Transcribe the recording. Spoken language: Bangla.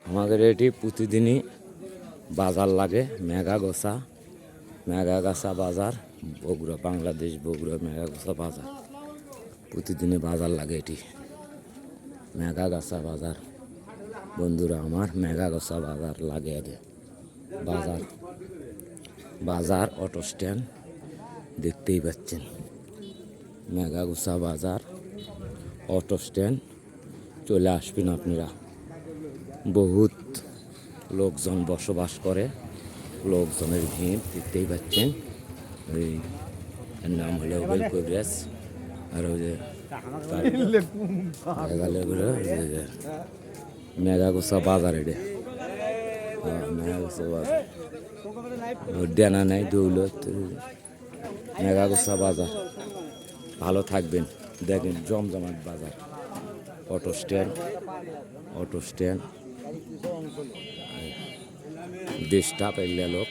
আমাদের এটি প্রতিদিনই বাজার লাগে। মেঘাগাছা বাজার, বগুড়া, বাংলাদেশ বগুড়া মেঘাগাছা বাজার। প্রতিদিনই বাজার লাগে এটি মেঘাগাছা বাজার। বন্ধুরা আমার, মেঘাগাছা বাজার লাগে আগে। বাজার অটো স্ট্যান্ড দেখতেই পাচ্ছেন। মেঘাগাছা বাজার অটো স্ট্যান্ড চলে আসবেন আপনারা। বহুত লোকজন বসবাস করে, লোকজনের ভিড় দেখতেই পাচ্ছেন। ওই এর নাম হলো ওবেল কবিরাজ। আর ওই যে মেঘাগাছা বাজার, এটা মেঘাগাছা বাজার ডেনা নাই দৌলত। মেঘাগাছা বাজার, ভালো থাকবেন। দেখেন জমজমাট বাজার। অটো স্ট্যান্ড দেশটা পেলে লোক।